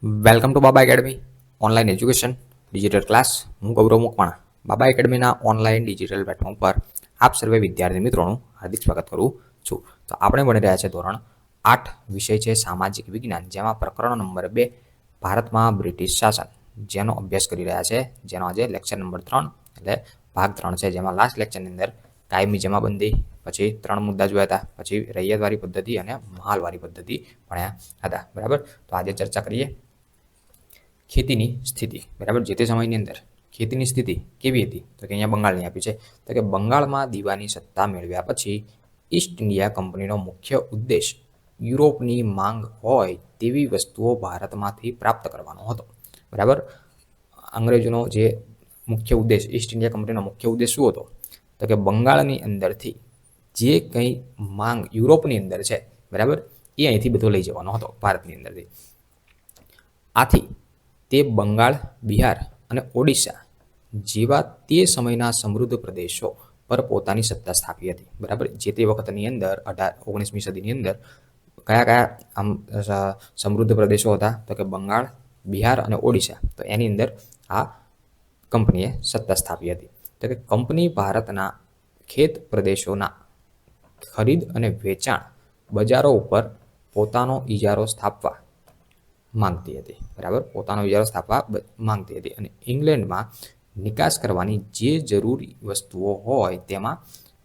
Welcome to Baba academy online education digital class. હું ગૌરવ મુકવાણા બાબા એકેડમીના online digital platform પર આપ સર્વે વિદ્યાર્થી મિત્રોનું હાર્દિક સ્વાગત કરું છું. તો આપણે ભણી રહ્યા છે ધોરણ 8, વિષય છે સામાજિક વિજ્ઞાન, જેમાં પ્રકરણ નંબર 2 ભારતમાં બ્રિટિશ શાસન, જેનો અભ્યાસ કરી રહ્યા છે, જેનો આજે લેક્ચર નંબર 3 એટલે ભાગ 3 છે, જેમાં લાસ્ટ લેક્ચરની અંદર કાયમી જમાબંધી, પછી 3 મુદ્દા જોયા હતા, પછી રૈયતવારી પદ્ધતિ અને મહાલવારી પદ્ધતિ ભણ્યા હતા. બરાબર, તો આજે ચર્ચા કરીએ ખેતીની સ્થિતિ. બરાબર, જે તે સમયની અંદર ખેતીની સ્થિતિ કેવી હતી, તો કે અહીંયા બંગાળની આપી છે. તો કે બંગાળમાં દીવાની સત્તા મેળવ્યા પછી ઈસ્ટ ઇન્ડિયા કંપનીનો મુખ્ય ઉદ્દેશ યુરોપની માંગ હોય તેવી વસ્તુઓ ભારતમાંથી પ્રાપ્ત કરવાનો હતો. બરાબર, અંગ્રેજોનો જે મુખ્ય ઉદ્દેશ, ઈસ્ટ ઇન્ડિયા કંપનીનો મુખ્ય ઉદ્દેશ શું હતો, તો કે બંગાળની અંદરથી જે કંઈ માંગ યુરોપની અંદર છે, બરાબર, એ અહીંથી બધો લઈ જવાનો હતો ભારતની અંદરથી. આથી તે બંગાળ, બિહાર અને ઓડિશા જેવા તે સમયના સમૃદ્ધ પ્રદેશો પર પોતાની સત્તા સ્થાપી હતી. બરાબર, જે તે વખતની અંદર 19મી સદીની અંદર કયા કયા આમ સમૃદ્ધ પ્રદેશો હતા, તો કે બંગાળ, બિહાર અને ઓડિશા. તો એની અંદર આ કંપનીએ સત્તા સ્થાપી હતી. તો કે કંપની ભારતના ખેત પ્રદેશોના ખરીદ અને વેચાણ બજારો ઉપર પોતાનો ઇજારો સ્થાપવા માંગતી હતી. બરાબર, પોતાનો ઇજારો સ્થાપવા માંગતી હતી અને ઇંગ્લેન્ડમાં નિકાસ કરવાની જે જરૂરી વસ્તુઓ હોય તેમાં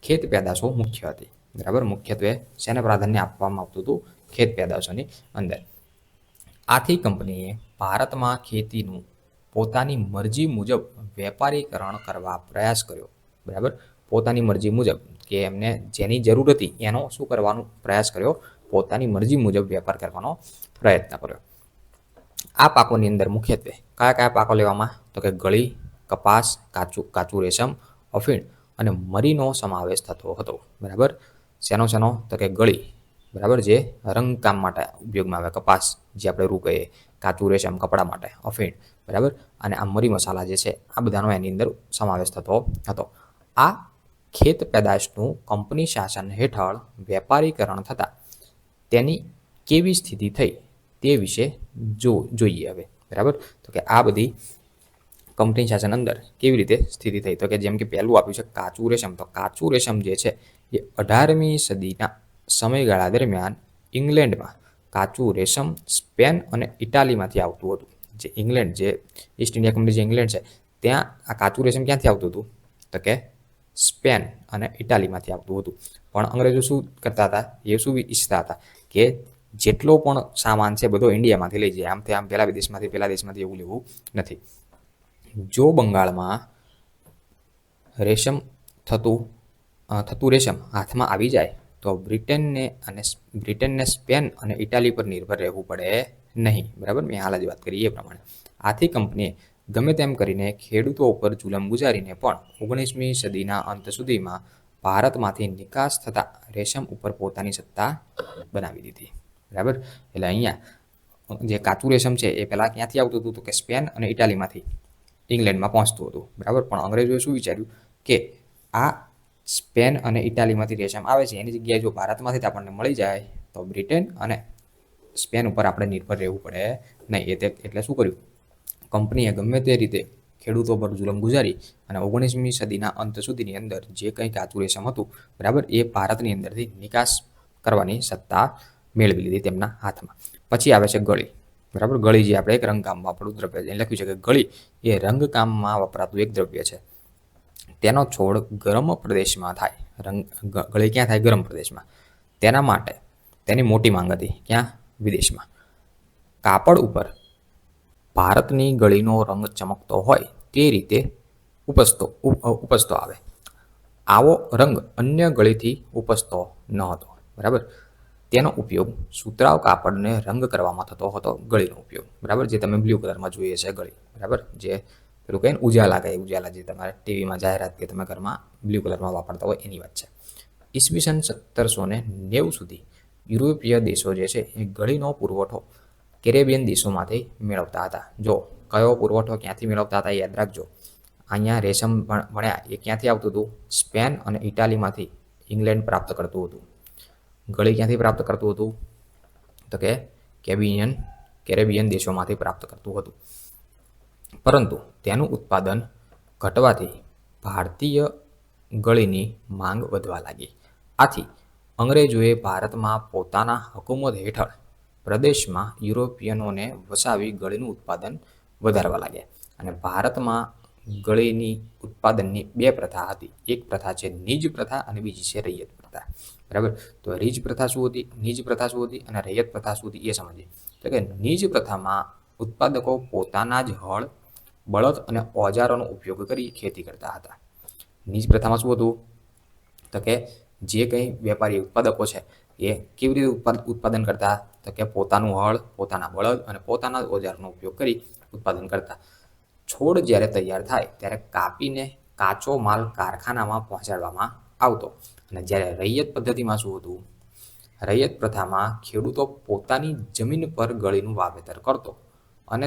ખેત પેદાશો મુખ્ય હતી. બરાબર, મુખ્યત્વે શેને પ્રાધાન્ય આપવામાં આવતું હતું, ખેત પેદાશોની અંદર. આથી કંપનીએ ભારતમાં ખેતીનું પોતાની મરજી મુજબ વેપારીકરણ કરવા પ્રયાસ કર્યો. બરાબર, પોતાની મરજી મુજબ, કે એમને જેની જરૂર હતી એનો શું કરવાનો પ્રયાસ કર્યો, પોતાની મરજી મુજબ વેપાર કરવાનો પ્રયત્ન કર્યો. આ પાકોની અંદર મુખ્યત્વે કયા કયા પાકો લેવામાં, તો કે ગળી, કપાસ, કાચું રેશમ, અફીણ અને મરીનો સમાવેશ થતો હતો. બરાબર, શેનો, તો કે ગળી, બરાબર, જે રંગકામ માટે ઉપયોગમાં આવે, કપાસ જે આપણે રૂ કહીએ, કાચું રેશમ કપડા માટે, અફીણ, બરાબર, અને આ મરી મસાલા જે છે, આ બધાનો એની અંદર સમાવેશ થતો હતો. આ ખેત પેદાશનું કંપની શાસન હેઠળ વેપારીકરણ થતાં તેની કેવી સ્થિતિ થઈ તે વિશે જોઈએ હવે. બરાબર, તો કે આ બધી કંપની શાસન અંદર કેવી રીતે સ્થિતિ થઈ, તો કે જેમ કે પહેલું આપ્યું છે કાચું રેશમ. તો કાચું રેશમ જે છે એ 18મી સદીના સમયગાળા દરમિયાન ઇંગ્લેન્ડમાં કાચું રેશમ સ્પેન અને ઇટાલીમાંથી આવતું હતું. જે ઇંગ્લેન્ડ, જે ઈસ્ટ ઇન્ડિયા કંપની જે ઇંગ્લેન્ડ છે, ત્યાં આ કાચું રેશમ ક્યાંથી આવતું હતું, તો કે સ્પેન અને ઇટાલીમાંથી આવતું હતું. પણ અંગ્રેજો શું કરતા હતા, એ શું ઈચ્છતા હતા કે જેટલો પણ સામાન છે બધો ઇન્ડિયામાંથી લઈ જાય, આમ પેલા દેશમાંથી એવું લેવું નથી. જો બંગાળમાં રેશમ થતું રેશમ હાથમાં આવી જાય તો બ્રિટનને સ્પેન અને ઇટાલી પર નિર્ભર રહેવું પડે નહીં. બરાબર, મેં હાલ જ વાત કરી એ પ્રમાણે. આથી કંપનીએ ગમે તેમ કરીને ખેડૂતો ઉપર જુલમ ગુજારીને પણ 19મી સદીના અંત સુધીમાં ભારતમાંથી નિકાસ થતા રેશમ ઉપર પોતાની સત્તા બનાવી દીધી. બરાબર, એટલે અહીંયા જે કાચું રેશમ છે એ પહેલાં ક્યાંથી આવતું હતું, તો કે સ્પેન અને ઇટાલીમાંથી ઇંગ્લેન્ડમાં પહોંચતું હતું. બરાબર, પણ અંગ્રેજોએ શું વિચાર્યું કે આ સ્પેન અને ઇટાલીમાંથી રેશમ આવે છે, એની જગ્યાએ જો ભારતમાંથી જ આપણને મળી જાય તો બ્રિટન અને સ્પેન ઉપર આપણે નિર્ભર રહેવું પડે નહીં. એટલે શું કર્યું, કંપનીએ ગમે તે રીતે ખેડૂતો પર જુલમ ગુજારી અને 19મી સદીના અંત સુધીની અંદર જે કંઈ કાચું રેશમ હતું, બરાબર, એ ભારતની અંદરથી નિકાસ કરવાની સત્તા મેળવી લીધી તેમના હાથમાં. પછી આવે છે ગળી. બરાબર, ગળી જે આપણે એક રંગકામમાં આપણું દ્રવ્ય છે, લખ્યું છે કે ગળી એ રંગકામમાં વપરાતું એક દ્રવ્ય છે. તેનો છોડ ગરમ પ્રદેશમાં થાય. ગળી ક્યાં થાય, ગરમ પ્રદેશમાં. તેના માટે તેની મોટી માંગ હતી, ક્યાં, વિદેશમાં. કાપડ ઉપર ભારતની ગળીનો રંગ ચમકતો હોય તે રીતે ઉપજતો આવે. આવો રંગ અન્ય ગળીથી ઉપજતો ન હતો. બરાબર, તેનો ઉપયોગ સુતરાઉ કાપડને રંગ કરવામાં થતો હતો, ગળીનો ઉપયોગ. બરાબર, જે તમે બ્લુ કલરમાં જોઈએ છે ગળી. બરાબર, જે પેલું કહે ને ઉજાલા કહે, ઉજાલા જે તમારે ટીવીમાં જાહેરાત કે તમે ઘરમાં બ્લુ કલરમાં વાપરતા હોય એની વાત છે. ઈસવીસન 1790 સુધી યુરોપીય દેશો જે છે એ ગળીનો પુરવઠો કેરેબિયન દેશોમાંથી મેળવતા હતા. જો કયો પુરવઠો ક્યાંથી મેળવતા હતા યાદ રાખજો. અહીંયા રેશમ ભણ્યા એ ક્યાંથી આવતું હતું, સ્પેન અને ઇટાલીમાંથી ઇંગ્લેન્ડ પ્રાપ્ત કરતું હતું. ગળી ક્યાંથી પ્રાપ્ત કરતું હતું, તો કે કેરેબિયન કેરેબિયન દેશોમાંથી પ્રાપ્ત કરતું હતું. પરંતુ તેનું ઉત્પાદન ઘટવાથી ભારતીય ગળીની માંગ વધવા લાગી. આથી અંગ્રેજોએ ભારતમાં પોતાના હુકુમત હેઠળ પ્રદેશમાં યુરોપિયનોને વસાવી ગળીનું ઉત્પાદન વધારવા લાગ્યા. અને ભારતમાં ગળીની ઉત્પાદનની બે પ્રથા હતી. એક પ્રથા છે નીજ પ્રથા અને બીજી છે રૈયત પ્રથા. બરાબર, તો નીજ પ્રથા શું હતી અને રૈયત પ્રથા શું હતી એ સમજીએ. તો કે નીજ પ્રથામાં ઉત્પાદકો પોતાના જ હળ, બળદ અને ઓજારોનો ઉપયોગ કરી ખેતી કરતા હતા. નીજ પ્રથામાં શું હતું? તો કે જે કંઈ વેપારી ઉત્પાદકો છે એ કેવી રીતે ઉત્પાદન કરતા? તો કે પોતાનું હળ, પોતાના બળદ અને પોતાના ઓજારનો ઉપયોગ કરી ઉત્પાદન કરતા. છોડ જ્યારે તૈયાર થાય ત્યારે કાપીને કાચો માલ કારખાનામાં પહોંચાડવામાં આવતો. અને જ્યારે રૈયત પદ્ધતિમાં શું હતું? રૈયત પ્રથામાં ખેડૂતો પોતાની જમીન પર ગળીનું વાવેતર કરતો અને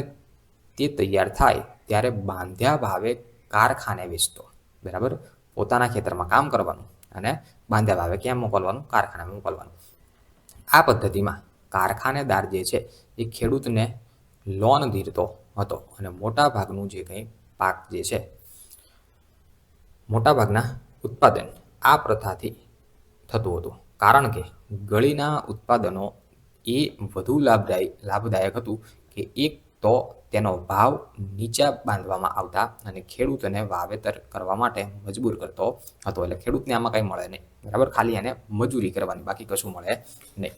તે તૈયાર થાય ત્યારે બાંધ્યા ભાવે કારખાને વેચતો. બરાબર, પોતાના ખેતરમાં કામ કરવાનું અને બાંધ્યા ભાવે ક્યાં મોકલવાનું? કારખાનામાં મોકલવાનું. આ પદ્ધતિમાં કારખાનેદાર જે છે એ ખેડૂતને લોન ધીરતો હતો અને મોટાભાગનું જે કંઈ પાક જે છે, મોટાભાગના ઉત્પાદન આ પ્રથાથી થતું હતું. કારણ કે ગળીના ઉત્પાદનો એ વધુ લાભદાયક હતું કે એક તો તેનો ભાવ નીચા બાંધવામાં આવતા અને ખેડૂતને વાવેતર કરવા માટે મજબૂર કરતો હતો. એટલે ખેડૂતને આમાં કંઈ મળે નહીં. બરાબર, ખાલી એને મજૂરી કરવાની, બાકી કશું મળે નહીં.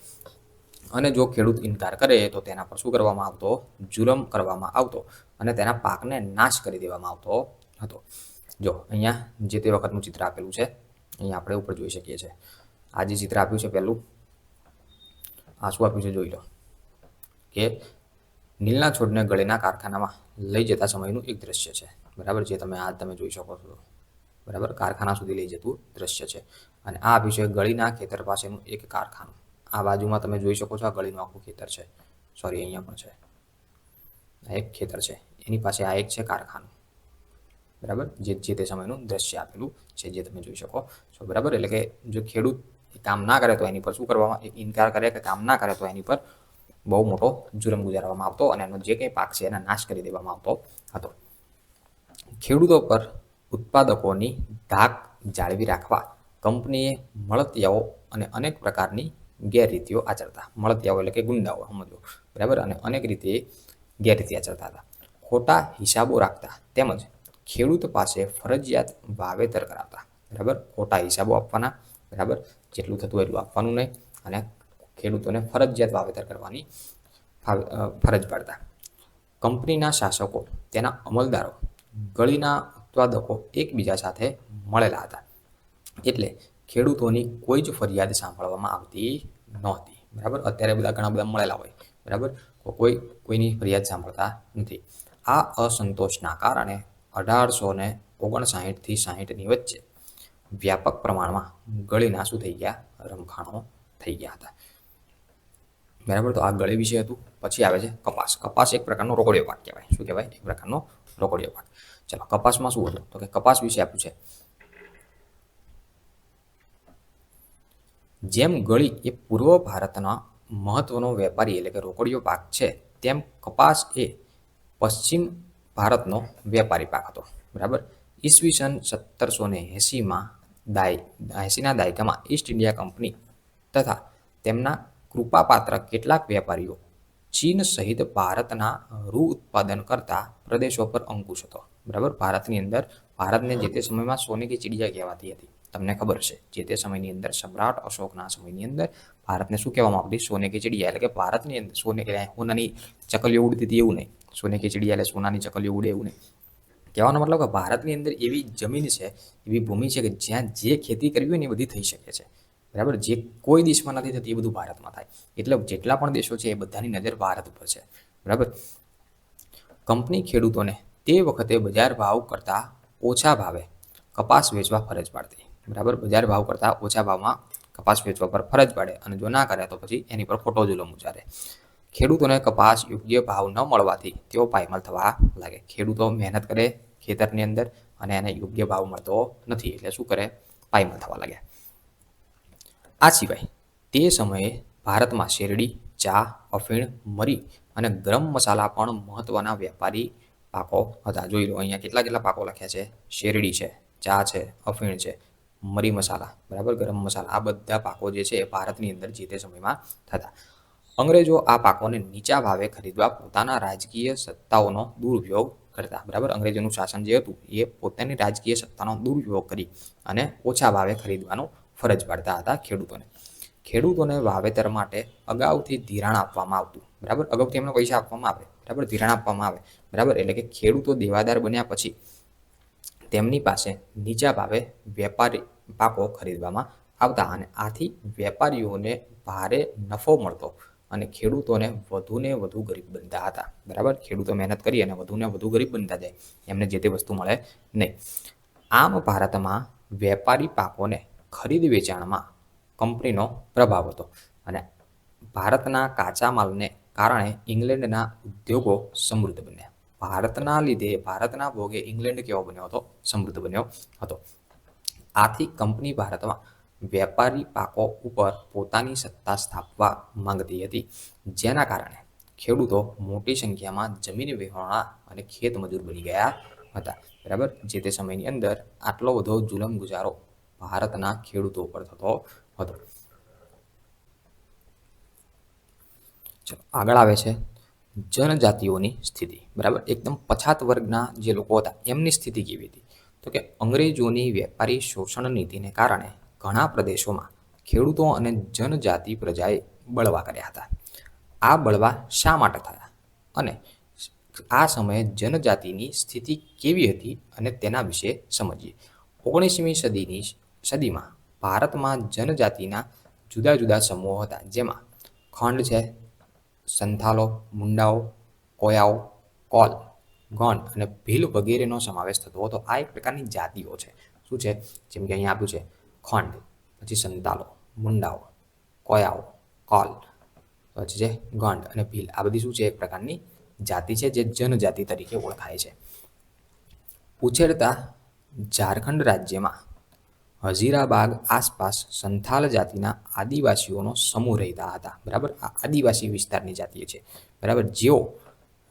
અને જો ખેડૂત ઇનકાર કરે તો તેના પર શું કરવામાં આવતો? જુલમ કરવામાં આવતો અને તેના પાકને નાશ કરી દેવામાં આવતો હતો. જો અહીંયા જે તે વખતનું ચિત્ર આપેલું છે, અહીંયા આપણે ઉપર જોઈ શકીએ છીએ. આ જે ચિત્ર આપ્યું છે પહેલું, આ શું આપ્યું છે જોઈ લો. કે નીલના છોડને ગળીના કારખાનામાં લઈ જતા સમયનું એક દ્રશ્ય છે. બરાબર, જે તમે જોઈ શકો છો. બરાબર, કારખાના સુધી લઈ જતું દ્રશ્ય છે. અને આ આપ્યું છે ગળીના ખેતર પાસેનું એક કારખાનું. આ બાજુમાં તમે જોઈ શકો છો આ ગળીનું આખું ખેતર છે. સોરી, અહીંયા પણ છે. આ એક ખેતર છે, એની પાસે આ એક છે કારખાનું. બરાબર, જે તે સમયનું દ્રશ્ય આપેલું છે, જે તમે જોઈ શકો છો. બરાબર, એટલે કે જો ખેડૂત કામ ના કરે તો એની પર શું કરવામાં? ઇનકાર કરે કે કામ ના કરે તો એની પર બહુ મોટો જુલમ ગુજારવામાં આવતો અને એનો જે કંઈ પાક છે એના નાશ કરી દેવામાં આવતો હતો. ખેડૂતો પર ઉત્પાદકોની ધાક જાળવી રાખવા કંપનીએ મળતિયાઓ અને અનેક પ્રકારની ગેરરીતિઓ આચરતા. મળતિયાઓ એટલે કે ગુંડાઓ, સમજો. બરાબર, અને અનેક રીતે ગેરરીતિ આચરતા હતા. ખોટા હિસાબો રાખતા તેમજ ખેડૂત પાસે ફરજિયાત વાવેતર કરાવતા. બરાબર, ખોટા હિસાબો આપવાના. બરાબર, જેટલું થતું એટલું આપવાનું નહીં અને ખેડૂતોને ફરજિયાત વાવેતર કરવાની ફરજ પાડતા. કંપનીના શાસકો, તેના અમલદારો, ગળીના ઉત્પાદકો એકબીજા સાથે મળેલા હતા. એટલે ખેડૂતોની કોઈ જ ફરિયાદ સાંભળવામાં આવતી નહોતી. બરાબર, અત્યારે ઘણા બધા મળેલા હોય. બરાબર, કોઈની ફરિયાદ સાંભળતા નથી. આ અસંતોષના કારણે 1859 થી 60ની વચ્ચે વ્યાપક પ્રમાણમાં ગળીના શું થઈ ગયા? રમખાણો થઈ ગયા હતા. બરાબર, તો આ ગળી વિશે હતું. પછી આવે છે કપાસ. કપાસ એક પ્રકારનો રોકડિયો પાક કહેવાય. શું કહેવાય? એક પ્રકારનો રોકડિયો પાક. ચલો, કપાસમાં શું હતું? તો કે કપાસ વિશે આપ્યું છે. જેમ ગળી એ પૂર્વ ભારતના મહત્વનો વેપારી એટલે કે રોકડિયો પાક છે, તેમ કપાસ એ પશ્ચિમ ભારતનો વેપારી પાક હતો. બરાબર, ઈસવીસન 1780માં 80ના દાયકામાં ઈસ્ટ ઇન્ડિયા કંપની તથા તેમના કૃપાપાત્ર કેટલાક વેપારીઓ ચીન સહિત ભારતના રૂ ઉત્પાદન કરતા પ્રદેશો પર અંકુશ હતો. બરાબર, ભારતને જે તે સમયમાં સોને કી ચિડિયા કહેવાતી હતી. તમને ખબર છે, જે તે સમયની અંદર સમ્રાટ અશોકના સમયની અંદર ભારતને શું કહેવામાં આવતી? સોને કી ચિડિયા. એટલે કે ભારતની અંદર સોનાની ચકલીઓ ઉડતી હતી એવું નહીં. સોને કી ચિડિયા એટલે સોનાની ચકલીઓ ઉડે એવું નહીં. કહેવાનો મતલબ કે ભારતની અંદર એવી જમીન છે, એવી ભૂમિ છે કે જ્યાં જે ખેતી કરવી હોય ને એ બધી થઈ શકે છે. બરાબર, જે કોઈ દેશમાં નથી થતી એ બધું ભારતમાં થાય. એટલે જેટલા પણ દેશો છે એ બધાની નજર ભારત ઉપર છે. બરાબર, કંપની ખેડૂતોને તે વખતે બજાર ભાવ કરતાં ઓછા ભાવે કપાસ વેચવા ફરજ પાડતી. બરાબર, બજાર ભાવ કરતાં ઓછા ભાવમાં કપાસ વેચવા પર ફરજ પાડે અને જો ના કરે તો પછી એની પર ખોટો જુલમ ઉચ્ચારે. ખેડૂતોને કપાસ યોગ્ય ભાવ ન મળવાથી તેઓ પાયમાલ થવા લાગે. ખેડૂતો મહેનત કરે ખેતરની અંદર અને એને યોગ્ય ભાવ મળતો નથી, એટલે શું કરે? પાયમાલ થવા લાગે. આ સિવાય તે સમયે ભારતમાં શેરડી, ચા, અફીણ, મરી અને ગરમ મસાલા પણ મહત્વના વ્યાપારી પાકો હતા. જોઈ લો અહીંયા કેટલા પાકો લખ્યા છે. શેરડી છે, ચા છે, અફીણ છે, મરી મસાલા, બરાબર, ગરમ મસાલા, આ બધા પાકો જે છે એ ભારતની અંદર જે તે સમયમાં થતા. અંગ્રેજો આ પાકોને નીચા ભાવે ખરીદવા પોતાના રાજકીય સત્તાઓનો દુરુપયોગ કરતા. બરાબર, અંગ્રેજોનું શાસન જે હતું એ પોતાની રાજકીય સત્તાનો દુરુપયોગ કરી અને ઓછા ભાવે ખરીદવાનો ફરજ પાડતા હતા ખેડૂતોને. ખેડૂતોને વાવેતર માટે અગાઉથી ધિરાણ આપવામાં આવતું. બરાબર, અગાઉથી એમને પૈસા આપવામાં આવે, બરાબર, ધિરાણ આપવામાં આવે, બરાબર, એટલે કે ખેડૂતો દેવાદાર બન્યા પછી તેમની પાસે નીચા ભાવે વેપારી પાકો ખરીદવામાં આવતા અને આથી વેપારીઓને ભારે નફો મળતો અને ખેડૂતોને વધુને વધુ ગરીબ બનતા હતા. બરાબર, ખેડૂતો મહેનત કરી અને વધુને વધુ ગરીબ બનતા જાય, એમને જે તે વસ્તુ મળે નહીં. આમ ભારતમાં વેપારી પાકોને ખરીદ વેચાણમાં કંપનીનો પ્રભાવ હતો અને ભારતના કાચા માલને કારણે ઇંગ્લેન્ડના ઉદ્યોગો સમૃદ્ધ બન્યા. ભારતના લીધે, ભારતના ભોગે ઇંગ્લેન્ડ કેવો બન્યો હતો? સમૃદ્ધ બન્યો હતો. આથી કંપની ભારતમાં વેપારી પાકો ઉપર પોતાની સત્તા સ્થાપવા માંગતી હતી, જેના કારણે ખેડૂતો મોટી સંખ્યામાં જમીન વિહોણા અને ખેત મજૂર બની ગયા હતા. બરાબર, જે તે સમયની અંદર આટલો બધો જુલમ ગુજારો ભારતના ખેડૂતો પર થતો હતો. ચલો આગળ આવે છે જનજાતિઓની સ્થિતિ. બરાબર, એકદમ પછાત વર્ગના જે લોકો હતા એમની સ્થિતિ કેવી હતી? તો કે અંગ્રેજોની વેપારી શોષણ નીતિને કારણે ઘણા પ્રદેશોમાં ખેડૂતો અને જનજાતિ પ્રજાએ બળવા કર્યા હતા. આ બળવા શા માટે થયા અને આ સમયે જનજાતિની સ્થિતિ કેવી હતી અને તેના વિશે સમજીએ. 19મી સદીમાં ભારતમાં જનજાતિના જુદા જુદા સમૂહો હતા, જેમાં ખંડ છે, સંથાલો, મુંડાઓ, કોયાઓ, કોલ, ગોંડ અને ભીલ વગેરેનો સમાવેશ થતો હતો. આ એક પ્રકારની જાતિઓ છે. શું છે? જેમ કે અહીંયા આપ્યું છે ખંડ, પછી સંતાલો, મુંડાઓ, કોયાઓ, કોલ, પછી છે ગોંડ અને ભીલ. આ બધી શું છે? એક પ્રકારની જાતિ છે જે જનજાતિ તરીકે ઓળખાય છે. ઉછેરતા ઝારખંડ રાજ્યમાં હઝીરાબાગ આસપાસ સંથાલ જાતિના આદિવાસીઓનો સમૂહ રહેતા હતા. બરાબર, આ આદિવાસી વિસ્તારની જાતિઓ છે. બરાબર, જેઓ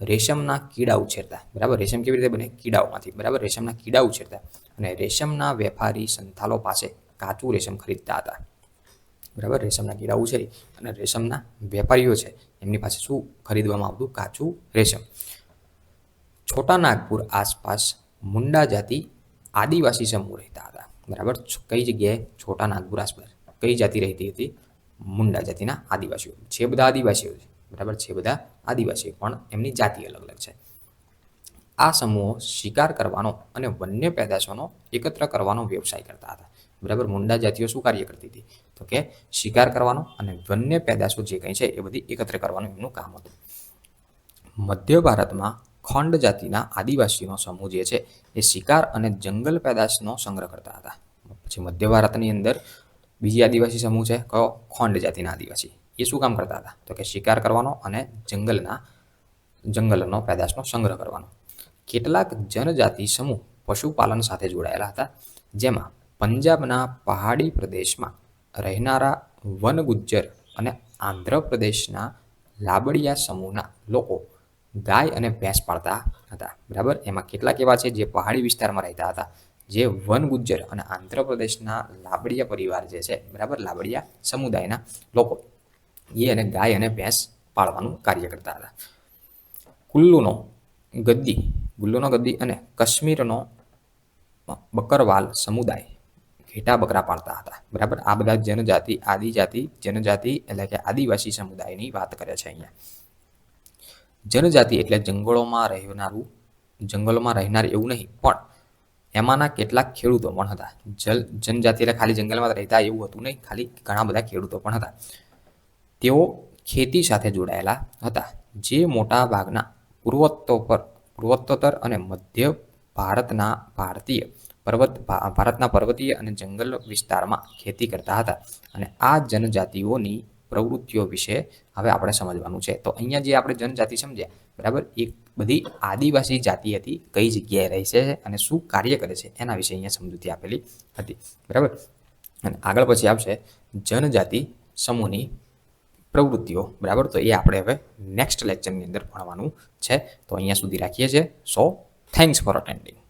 રેશમના કીડા ઉછેરતા. બરાબર, રેશમ કેવી રીતે બને? કીડાઓમાંથી. બરાબર, રેશમના કીડા ઉછેરતા અને રેશમના વેપારી સંથાલો પાસે કાચું રેશમ ખરીદતા હતા. બરાબર, રેશમના કીડા ઉછેરી અને રેશમના વેપારીઓ છે એમની પાસે શું ખરીદવામાં આવતું? કાચું રેશમ. છોટા નાગપુર આસપાસ મુંડા જાતિ આદિવાસી સમૂહ રહેતા હતા. બરાબર, કઈ જગ્યાએ? છોટા નાગપુર આસપાસ કઈ જાતિ રહેતી હતી? મુંડા જાતિના આદિવાસીઓ. છે બધા આદિવાસીઓ છે. બરાબર, છે બધા આદિવાસીઓ, પણ એમની જાતિ અલગ અલગ છે. આ સમૂહો શિકાર કરવાનો અને વન્ય પેદાશોનો એકત્ર કરવાનો વ્યવસાય કરતા હતા. બરાબર, મુંડા જાતિઓ શું કાર્ય કરતી હતી? તો કે શિકાર કરવાનો અને વન્ય પેદાશો જે કંઈ છે એ બધી એકત્ર કરવાનું એમનું કામ હતું. મધ્ય ભારતમાં ખંડ જાતિના આદિવાસીનો સમૂહ જે છે એ શિકાર અને જંગલ પેદાશનો સંગ્રહ કરતા હતા. પછી મધ્ય ભારતની અંદર બીજી આદિવાસી સમૂહ છે કયો? ખંડ જાતિના આદિવાસી. એ શું કામ કરતા હતા? તો કે શિકાર કરવાનો અને જંગલનો પેદાશનો સંગ્રહ કરવાનો. કેટલાક જનજાતિ સમૂહ પશુપાલન સાથે જોડાયેલા હતા, જેમાં પંજાબના પહાડી પ્રદેશમાં રહેનારા વનગુજ્જર અને આંધ્રપ્રદેશના લાબડિયા સમૂહના લોકો ગાય અને ભેંસ પાળતા હતા. બરાબર, એમાં કેટલાક એવા છે જે પહાડી વિસ્તારમાં રહેતા હતા, જે વનગુજ્જર અને આંધ્રપ્રદેશના લાબડિયા પરિવાર જે છે, બરાબર, લાબડિયા સમુદાયના લોકો એ અને ગાય અને ભેંસ પાળવાનું કાર્ય કરતા હતા. ગુલ્લુનો ગદ્દી અને કાશ્મીરનો બકરવાલ સમુદાય ઘેટા બકરા પાળતા હતા. બરાબર, આ બધા જનજાતિ એટલે કે આદિવાસી સમુદાયની વાત કરે છે અહીંયા. જનજાતિ એટલે જંગલોમાં રહેનાર એવું નહીં, પણ એમાંના કેટલાક ખેડૂતો પણ હતા. જનજાતિ એટલે ખાલી જંગલમાં રહેતા એવું હતું નહીં, ખાલી ઘણા બધા ખેડૂતો પણ હતા. તેઓ ખેતી સાથે જોડાયેલા હતા, જે મોટા ભાગના પૂર્વોત્તર અને મધ્ય ભારતના પર્વતીય અને જંગલ વિસ્તારમાં ખેતી કરતા હતા. અને આ જનજાતિઓની પ્રવૃત્તિઓ વિશે હવે આપણે સમજવાનું છે. તો અહીંયા જે આપણે જનજાતિ સમજ્યા, બરાબર, એ બધી આદિવાસી જાતિ હતી, કઈ જગ્યાએ રહે છે અને શું કાર્ય કરે છે એના વિશે અહીંયા સમજૂતી આપેલી હતી. બરાબર, અને આગળ પછી આવશે જનજાતિ સમૂહની પ્રવૃત્તિઓ, બરાબર. તો એ આપણે હવે નેક્સ્ટ લેક્ચરની અંદર ભણવાનું છે. તો અહીંયા સુધી રાખીએ છીએ. સો થેન્ક્સ ફોર અટેન્ડિંગ.